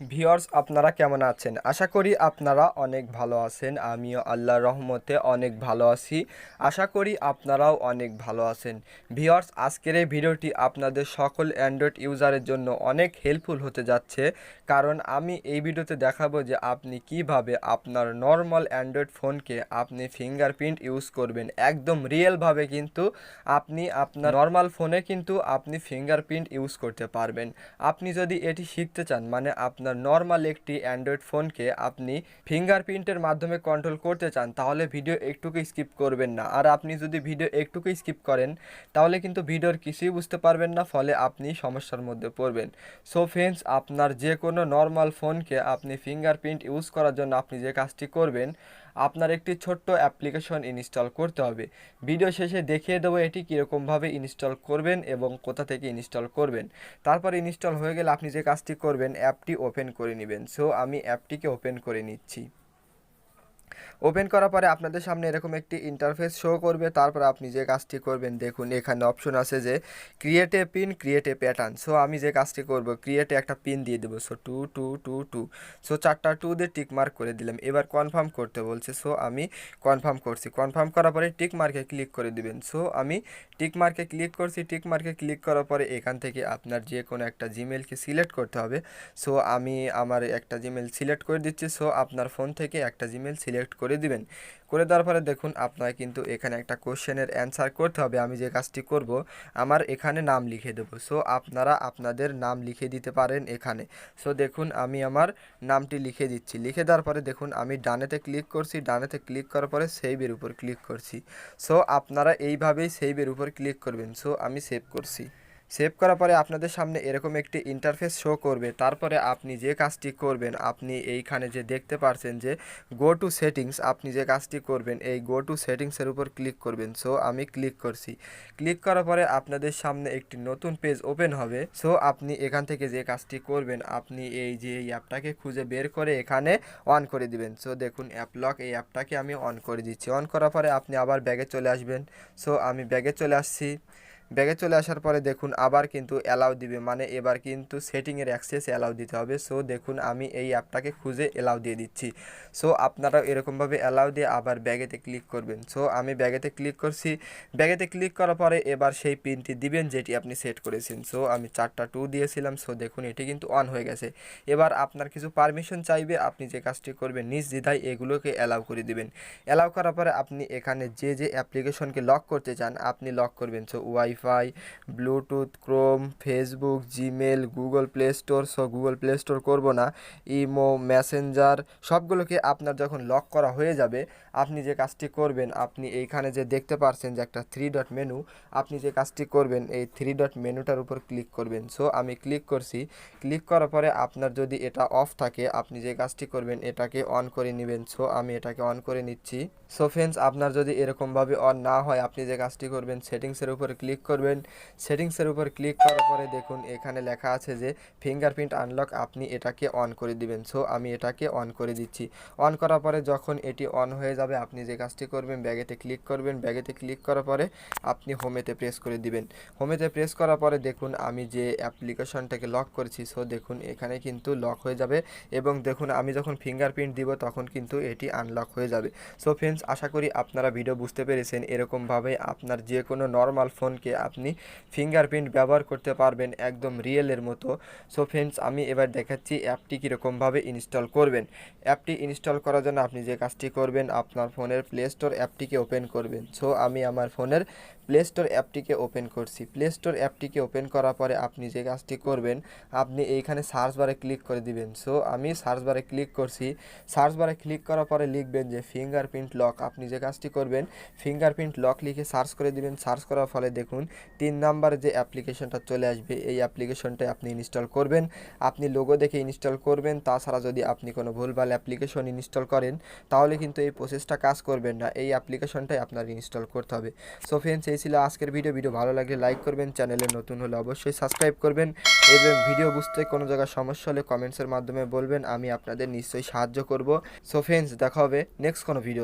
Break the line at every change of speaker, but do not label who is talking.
Viewers, আপনারা কেমন আছেন? আশা করি আপনারা অনেক ভালো আছেন। আমিও আল্লাহর রহমতে অনেক ভালো আছি। আশা করি আপনারাও অনেক ভালো আছেন। ভিউয়ার্স, আজকের এই ভিডিওটি আপনাদের সকল অ্যান্ড্রয়েড ইউজারের জন্য অনেক হেল্পফুল হতে যাচ্ছে, কারণ আমি এই ভিডিওতে দেখাবো যে আপনি কিভাবে আপনার নর্মাল অ্যান্ড্রয়েড ফোনকে আপনি ফিঙ্গারপ্রিন্ট ইউজ করবেন। একদম রিয়েলভাবে কিন্তু আপনি আপনার নর্মাল ফোনে কিন্তু আপনি ফিঙ্গারপ্রিন্ট ইউজ করতে পারবেন। আপনি যদি এটি শিখতে চান, মানে আপনার নর্মাল একটি অ্যান্ড্রয়েড ফোনকে আপনি ফিঙ্গারপ্রিন্টের মাধ্যমে কন্ট্রোল করতে চান, তাহলে ভিডিও একটুকু স্কিপ করবেন না। আর আপনি যদি ভিডিও একটুকু স্কিপ করেন তাহলে কিন্তু ভিডিওর কিছুই বুঝতে পারবেন না, ফলে আপনি সমস্যার মধ্যে পড়বেন। সো ফ্রেন্ডস, আপনার যে কোনো নর্মাল ফোনকে আপনি ফিঙ্গারপ্রিন্ট ইউজ করার জন্য আপনি যে কাজটি করবেন, আপনার একটি ছোট্ট অ্যাপ্লিকেশন ইনস্টল করতে হবে। ভিডিও শেষে দেখিয়ে দেবো এটি কীরকমভাবে ইনস্টল করবেন এবং কোথা থেকে ইনস্টল করবেন। তারপর ইনস্টল হয়ে গেলে আপনি যে কাজটি করবেন, অ্যাপটি ওপেন করে নেবেন। সো আমি অ্যাপটিকে ওপেন করে নিচ্ছি। ওপেন করার পরে আপনাদের সামনে এরকম একটি ইন্টারফেস শো করবে। তারপর আপনি যে কাজটি করবেন, দেখুন এখানে অপশন আছে যে create a pin, create a pattern. So আমি যে কাজটি করব, ক্রিয়েটে একটা পিন দিয়ে দেবো। সো 2 2 2 2। সো 4টা 2 দিয়ে টিক মার্ক করে দিলাম। এবার কনফার্ম করতে বলছে, সো আমি কনফার্ম করছি। কনফার্ম করার পরে টিক মার্কে ক্লিক করে দিবেন। সো আমি টিক মার্কে ক্লিক করছি। টিক মার্কে ক্লিক করার পরে এখান থেকে আপনার যে কোনো একটা জিমেলকে সিলেক্ট করতে হবে। সো আমি আমার একটা জিমেল সিলেক্ট করে দিচ্ছি। সো আপনার ফোন থেকে একটা জিমেল সিলেক্ট করে দিবেন। করে দেওয়ার পরে দেখুন আপনার কিন্তু এখানে একটা কোশ্চেনের অ্যান্সার করতে হবে। আমি যে কাজটি করব, আমার এখানে নাম লিখে দেবো। সো আপনারা আপনাদের নাম লিখে দিতে পারেন এখানে। সো দেখুন আমি আমার নামটি লিখে দিচ্ছি। লিখে দেওয়ার পরে দেখুন আমি ডানেতে ক্লিক করছি। ডানেতে ক্লিক করার পরে সেভের উপর ক্লিক করছি। সো আপনারা এইভাবেই সেভের উপর ক্লিক করবেন। সো আমি সেভ করছি। সেভ করার পরে আপনাদের সামনে এরকম একটি ইন্টারফেস শো করবে। তারপরে আপনি যে কাজটি করবেন, আপনি এইখানে যে দেখতে পারছেন যে গো টু সেটিংস, আপনি যে কাজটি করবেন এই গো টু সেটিংসের উপর ক্লিক করবেন। সো আমি ক্লিক করছি। ক্লিক করার পরে আপনাদের সামনে একটি নতুন পেজ ওপেন হবে। সো আপনি এখান থেকে যে কাজটি করবেন, আপনি এই যে এই অ্যাপটাকে খুঁজে বের করে এখানে অন করে দিবেন। সো দেখুন অ্যাপ লক, এই অ্যাপটাকে আমি অন করে দিচ্ছি। অন করার পরে আপনি আবার ব্যাগে চলে আসবেন। সো আমি ব্যাগে চলে আসছি। ব্যাগে চলে আসার পরে দেখুন আবার কিন্তু অ্যালাউ দিবে, মানে এবার কিন্তু সেটিংয়ের অ্যাক্সেস অ্যালাউ দিতে হবে। সো দেখুন আমি এই অ্যাপটাকে খুঁজে অ্যালাউ দিয়ে দিচ্ছি। সো আপনারাও এরকমভাবে অ্যালাউ দিয়ে আবার ব্যাগেতে ক্লিক করবেন। সো আমি ব্যাগেতে ক্লিক করছি। ব্যাগেতে ক্লিক করার পরে এবার সেই পিনটি দিবেন যেটি আপনি সেট করেছেন। সো আমি 4টা 2 দিয়েছিলাম। সো দেখুন এটি কিন্তু অন হয়ে গেছে। এবার আপনার কিছু পারমিশন চাইবে, আপনি যে কাজটি করবেন নির্দ্বিধায় এগুলোকে অ্যালাউ করে দিবেন। অ্যালাউ করার পরে আপনি এখানে যে যে অ্যাপ্লিকেশনকে লক করতে চান আপনি লক করবেন। So wifi, Bluetooth, Chrome, Facebook, Gmail, Google play store. So Google play store করবো না, ইমো, মেসেঞ্জার সবগুলোকে আপনার যখন লক করা হয়ে যাবে, আপনি যে কাজটি করবেন, আপনি এইখানে যে দেখতে পারছেন যে একটা 3 ডট মেনু, আপনি যে কাজটি করবেন এই 3 ডট মেনুটার উপর ক্লিক করবেন। সো আমি ক্লিক করছি। ক্লিক করার পরে আপনার যদি এটা অফ থাকে, আপনি যে কাজটি করবেন এটাকে অন করে নেবেন। সো আমি এটাকে অন করে নিচ্ছি। সো ফ্রেন্ডস, আপনার যদি এরকমভাবে অন না হয়, আপনি যে কাজটি করবেন সেটিংসের উপরে ক্লিক করবেন। সেটিংসের উপর ক্লিক করার পরে দেখুন এখানে লেখা আছে যে ফিঙ্গারপ্রিন্ট আনলক, আপনি এটাকে অন করে দিবেন। সো আমি এটাকে অন করে দিচ্ছি। অন করার পরে যখন এটি অন হয়ে যাবে, আপনি যে কাজটি করবেন ব্যাগেতে ক্লিক করবেন। ব্যাগেতে ক্লিক করার পরে আপনি হোমেতে প্রেস করে দিবেন। হোমেতে প্রেস করার পরে দেখুন আমি যে অ্যাপ্লিকেশনটাকে লক করেছি, সো দেখুন এখানে কিন্তু লক হয়ে যাবে এবং দেখুন আমি যখন ফিঙ্গারপ্রিন্ট দিব তখন কিন্তু এটি আনলক হয়ে যাবে। সো ফ্রেন্ডস, আশা করি আপনারা ভিডিও বুঝতে পেরেছেন। এরকমভাবে আপনার যে কোনো নর্মাল ফোনকে আপনি ফিঙ্গারপ্রিন্ট ব্যবহার করতে পারবেন একদম রিয়েলের মতো। সো ফ্রেন্ডস, আমি এবার দেখাচ্ছি অ্যাপটি কীরকমভাবে ইনস্টল করবেন। অ্যাপটি ইনস্টল করার জন্য আপনি যে কাজটি করবেন, আপনার ফোনের প্লে স্টোর অ্যাপটিকে ওপেন করবেন। সো আমি আমার ফোনের প্লে স্টোর অ্যাপটিকে ওপেন করছি। প্লে স্টোর অ্যাপটিকে ওপেন করার পরে আপনি যে কাজটি করবেন, আপনি এইখানে সার্চ বারে ক্লিক করে দিবেন। সো আমি সার্চ বারে ক্লিক করছি। সার্চ বারে ক্লিক করার পরে লিখবেন যে ফিঙ্গারপ্রিন্ট লক। আপনি যে কাজটি করবেন ফিঙ্গারপ্রিন্ট লক লিখে সার্চ করে দিবেন। সার্চ করার ফলে দেখুন 3 নাম্বার যে অ্যাপ্লিকেশনটা চলে আসবে, এই অ্যাপ্লিকেশনটাই আপনি ইনস্টল করবেন। আপনি লোগো দেখে ইনস্টল করবেন। তাছাড়া যদি আপনি কোনো ভুলভাল অ্যাপ্লিকেশন ইনস্টল করেন তাহলে কিন্তু এই প্রসেসটা কাজ করবেন না। এই অ্যাপ্লিকেশনটাই আপনার ইনস্টল করতে হবে। সো ফ্রেন্ডস, এই ছিল আজকের ভিডিও ভালো লাগলে লাইক করবেন, চ্যানেলে নতুন হলে অবশ্যই সাবস্ক্রাইব করবেন এবং ভিডিও বুঝতে কোনো জায়গায় সমস্যা হলে কমেন্টসের মাধ্যমে বলবেন, আমি আপনাদের নিশ্চয়ই সাহায্য করব। সো ফ্রেন্ডস, দেখা হবে নেক্সট কোনো ভিডিও।